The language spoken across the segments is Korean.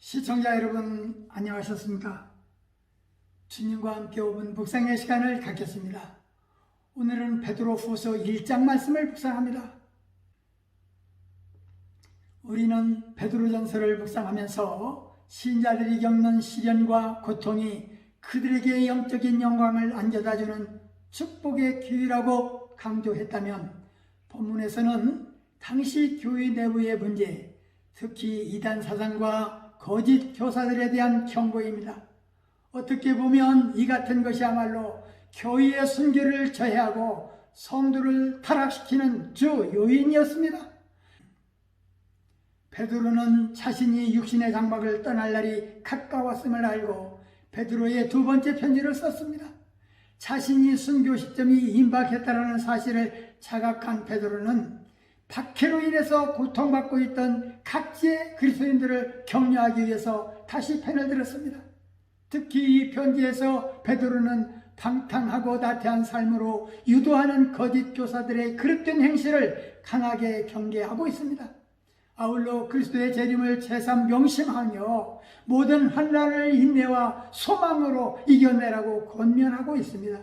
시청자 여러분 안녕하셨습니까? 주님과 함께 5분 묵상의 시간을 갖겠습니다. 오늘은 베드로후서 1장 말씀을 묵상합니다. 우리는 베드로전서를 묵상하면서 신자들이 겪는 시련과 고통이 그들에게 영적인 영광을 안겨다주는 축복의 기회라고 강조했다면, 본문에서는 당시 교회 내부의 문제, 특히 이단 사상과 거짓 교사들에 대한 경고입니다. 어떻게 보면 이 같은 것이야말로 교회의 순교를 저해하고 성도를 타락시키는 주 요인이었습니다. 베드로는 자신이 육신의 장막을 떠날 날이 가까웠음을 알고 베드로의 두 번째 편지를 썼습니다. 자신이 순교 시점이 임박했다는 사실을 자각한 베드로는 박해로 인해서 고통받고 있던 각지의 그리스도인들을 격려하기 위해서 다시 펜을 들었습니다. 특히 이 편지에서 베드로는 방탕하고 나태한 삶으로 유도하는 거짓 교사들의 그릇된 행실을 강하게 경계하고 있습니다. 아울러 그리스도의 재림을 제삼 명심하며 모든 환난을 인내와 소망으로 이겨내라고 권면하고 있습니다.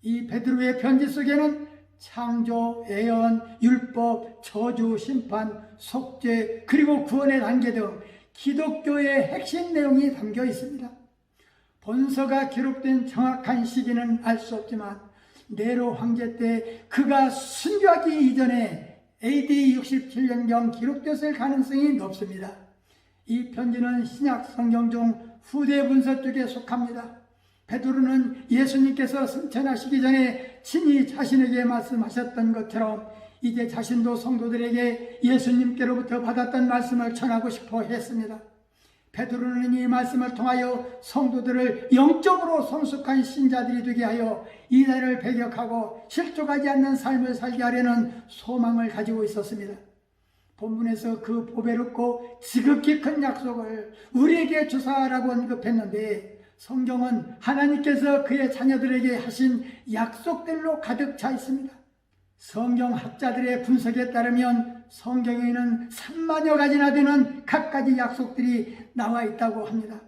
이 베드로의 편지 속에는 창조, 예언, 율법, 저주, 심판, 속죄, 그리고 구원의 단계 등 기독교의 핵심 내용이 담겨 있습니다. 본서가 기록된 정확한 시기는 알 수 없지만 네로 황제 때 그가 순교하기 이전에 AD 67년경 기록됐을 가능성이 높습니다. 이 편지는 신약 성경 중 후대 문서 쪽에 속합니다. 베드로는 예수님께서 승천하시기 전에 친히 자신에게 말씀하셨던 것처럼 이제 자신도 성도들에게 예수님께로부터 받았던 말씀을 전하고 싶어 했습니다. 베드로는 이 말씀을 통하여 성도들을 영적으로 성숙한 신자들이 되게 하여 이단을 배격하고 실족하지 않는 삶을 살게 하려는 소망을 가지고 있었습니다. 본문에서 그 보배롭고 지극히 큰 약속을 우리에게 주사하라고 언급했는데, 성경은 하나님께서 그의 자녀들에게 하신 약속들로 가득 차 있습니다. 성경학자들의 분석에 따르면 성경에는 3만여 가지나 되는 각가지 약속들이 나와 있다고 합니다.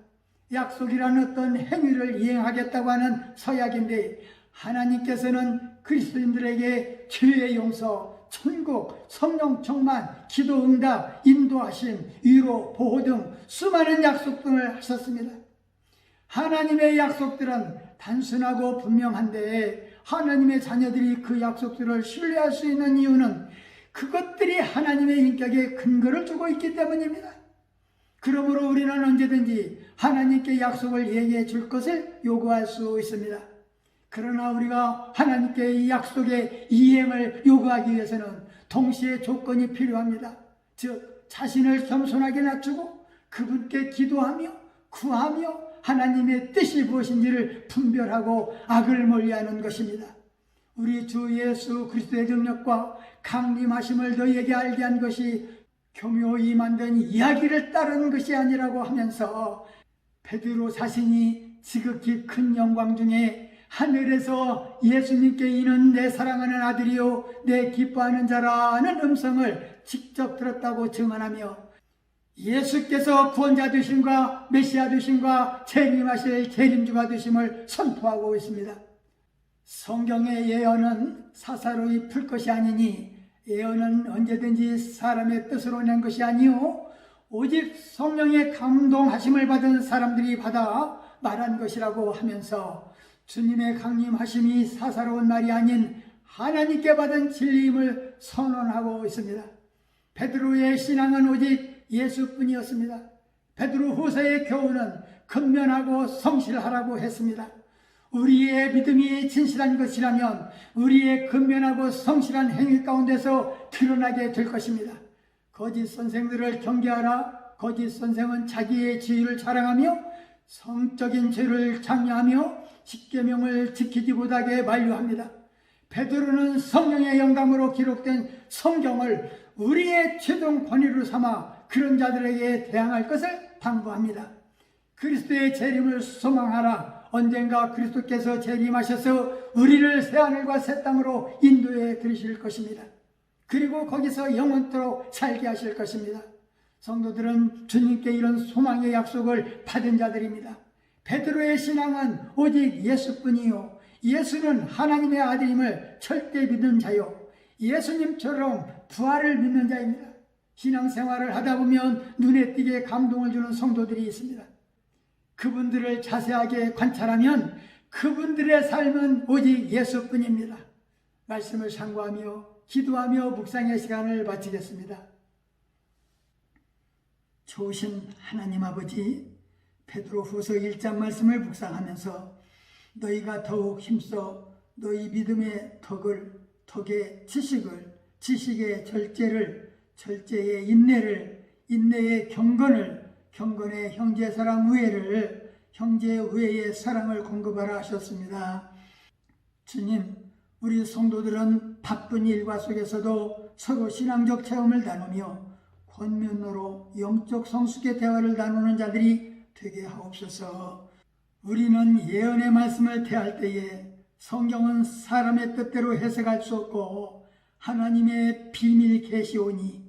약속이라는 어떤 행위를 이행하겠다고 하는 서약인데, 하나님께서는 그리스도인들에게 죄의 용서, 천국, 성령 충만, 기도 응답, 인도하심, 위로, 보호 등 수많은 약속 등을 하셨습니다. 하나님의 약속들은 단순하고 분명한데, 하나님의 자녀들이 그 약속들을 신뢰할 수 있는 이유는 그것들이 하나님의 인격에 근거를 주고 있기 때문입니다. 그러므로 우리는 언제든지 하나님께 약속을 얘기해 줄 것을 요구할 수 있습니다. 그러나 우리가 하나님께 이 약속의 이행을 요구하기 위해서는 동시에 조건이 필요합니다. 즉, 자신을 겸손하게 낮추고 그분께 기도하며 구하며 하나님의 뜻이 무엇인지를 분별하고 악을 멀리하는 것입니다. 우리 주 예수 그리스도의 능력과 강림하심을 너희에게 알게 한 것이 교묘히 만든 이야기를 따르는 것이 아니라고 하면서, 베드로 자신이 지극히 큰 영광 중에 하늘에서 예수님께 이는 내 사랑하는 아들이요 내 기뻐하는 자라는 음성을 직접 들었다고 증언하며, 예수께서 구원자 되심과 메시아 되심과 재림하실 재림주가 되심을 선포하고 있습니다. 성경의 예언은 사사로이 풀 것이 아니니, 예언은 언제든지 사람의 뜻으로 낸 것이 아니요 오직 성령의 감동하심을 받은 사람들이 받아 말한 것이라고 하면서, 주님의 강림하심이 사사로운 말이 아닌 하나님께 받은 진리임을 선언하고 있습니다. 베드로의 신앙은 오직 예수뿐이었습니다. 베드로후서의 교훈은 근면하고 성실하라고 했습니다. 우리의 믿음이 진실한 것이라면 우리의 근면하고 성실한 행위 가운데서 드러나게 될 것입니다. 거짓 선생들을 경계하라. 거짓 선생은 자기의 지위를 자랑하며 성적인 죄를 장려하며 십계명을 지키지 못하게 만류합니다. 베드로는 성령의 영감으로 기록된 성경을 우리의 최종 권위로 삼아 그런 자들에게 대항할 것을 당부합니다. 그리스도의 재림을 소망하라. 언젠가 그리스도께서 재림하셔서 우리를 새하늘과 새 땅으로 인도해 들으실 것입니다. 그리고 거기서 영원토록 살게 하실 것입니다. 성도들은 주님께 이런 소망의 약속을 받은 자들입니다. 베드로의 신앙은 오직 예수뿐이요, 예수는 하나님의 아들임을 절대 믿는 자요, 예수님처럼 부활을 믿는 자입니다. 신앙생활을 하다 보면 눈에 띄게 감동을 주는 성도들이 있습니다. 그분들을 자세하게 관찰하면 그분들의 삶은 오직 예수뿐입니다. 말씀을 상고하며 기도하며 묵상의 시간을 마치겠습니다. 좋으신 하나님 아버지, 베드로후서 1장 말씀을 묵상하면서 너희가 더욱 힘써 너희 믿음의 덕의 지식을, 지식의 절제를, 절제의 인내를, 인내의 경건을, 경건의 형제 사랑 우애를, 형제 우애의 사랑을 공급하라 하셨습니다. 주님, 우리 성도들은 바쁜 일과 속에서도 서로 신앙적 체험을 나누며 권면으로 영적 성숙의 대화를 나누는 자들이 되게 하옵소서. 우리는 예언의 말씀을 대할 때에 성경은 사람의 뜻대로 해석할 수 없고 하나님의 비밀 계시오니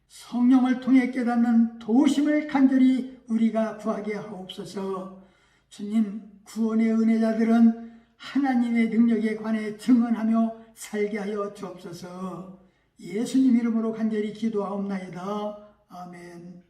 성령을 통해 깨닫는 도심을 간절히 우리가 구하게 하옵소서. 주님, 구원의 은혜자들은 하나님의 능력에 관해 증언하며 살게 하여 주옵소서. 예수님 이름으로 간절히 기도하옵나이다. 아멘.